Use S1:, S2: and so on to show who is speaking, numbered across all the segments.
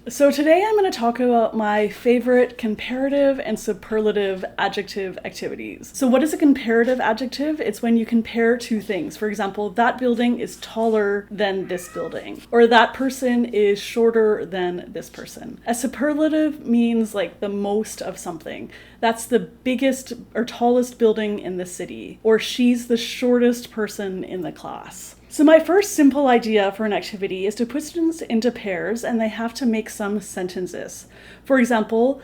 S1: So today I'm going to talk about my favorite comparative and superlative adjective activities. So what is a comparative adjective? It's when you compare two things. For example, that building is taller than this building, or that person is shorter than this person. A superlative means like the most of something. That's the biggest or tallest building in the city, or she's the shortest person in the class. So my first simple idea for an activity is to put students into pairs and they have to make some sentences. For example,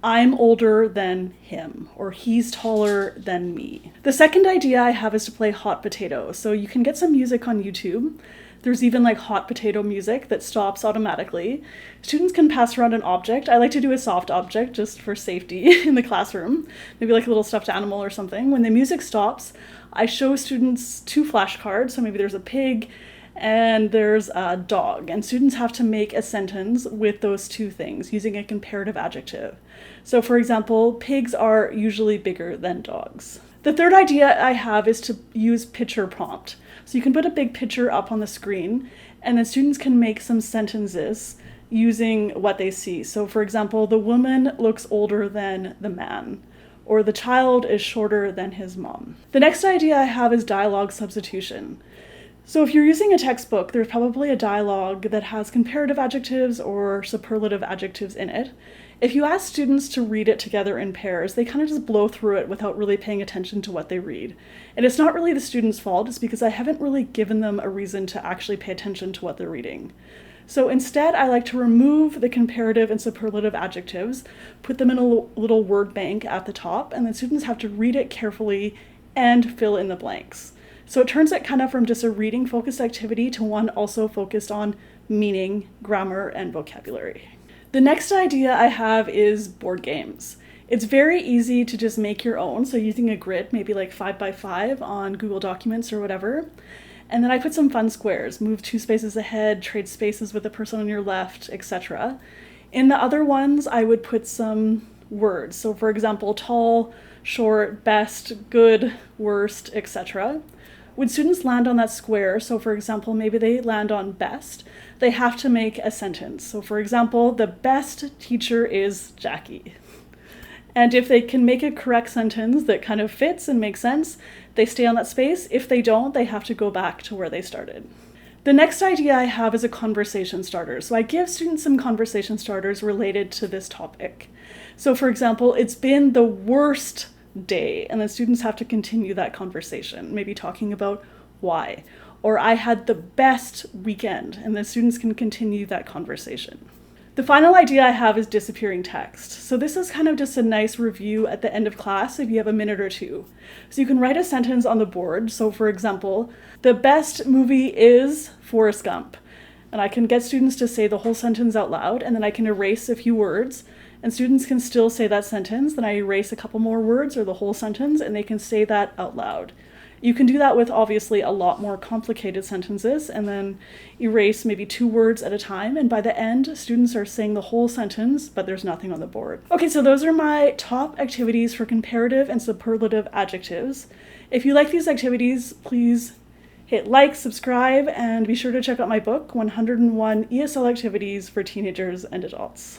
S1: I'm older than him, or he's taller than me. The second idea I have is to play hot potato. So you can get some music on YouTube. There's even like hot potato music that stops automatically. Students can pass around an object. I like to do a soft object just for safety in the classroom, maybe like a little stuffed animal or something. When the music stops, I show students two flashcards. So maybe there's a pig and there's a dog, and students have to make a sentence with those two things using a comparative adjective. So for example, pigs are usually bigger than dogs. The third idea I have is to use picture prompt. So you can put a big picture up on the screen and then students can make some sentences using what they see. So for example, the woman looks older than the man, or the child is shorter than his mom. The next idea I have is dialogue substitution. So if you're using a textbook, there's probably a dialogue that has comparative adjectives or superlative adjectives in it. If you ask students to read it together in pairs, they kind of just blow through it without really paying attention to what they read. And it's not really the student's fault, it's because I haven't really given them a reason to actually pay attention to what they're reading. So instead, I like to remove the comparative and superlative adjectives, put them in a little word bank at the top, and then students have to read it carefully and fill in the blanks. So it turns it kind of from just a reading-focused activity to one also focused on meaning, grammar, and vocabulary. The next idea I have is board games. It's very easy to just make your own, so using a grid, maybe like 5x5 on Google Documents or whatever. And then I put some fun squares, move 2 spaces ahead, trade spaces with the person on your left, etc. In the other ones, I would put some words. So for example, tall, short, best, good, worst, etc. When students land on that square, so for example, maybe they land on best, they have to make a sentence. So for example, the best teacher is Jackie. And if they can make a correct sentence that kind of fits and makes sense, they stay on that space. If they don't, they have to go back to where they started. The next idea I have is a conversation starter. So I give students some conversation starters related to this topic. So for example, it's been the worst day, and then students have to continue that conversation, maybe talking about why. Or I had the best weekend, and then students can continue that conversation. The final idea I have is disappearing text. So this is kind of just a nice review at the end of class if you have a minute or two. So you can write a sentence on the board. So for example, the best movie is Forrest Gump. And I can get students to say the whole sentence out loud, and then I can erase a few words, and students can still say that sentence. Then I erase a couple more words or the whole sentence, and they can say that out loud. You can do that with obviously a lot more complicated sentences, and then erase maybe 2 words at a time. And by the end, students are saying the whole sentence, but there's nothing on the board. Okay, so those are my top activities for comparative and superlative adjectives. If you like these activities, please hit like, subscribe, and be sure to check out my book, 101 ESL Activities for Teenagers and Adults.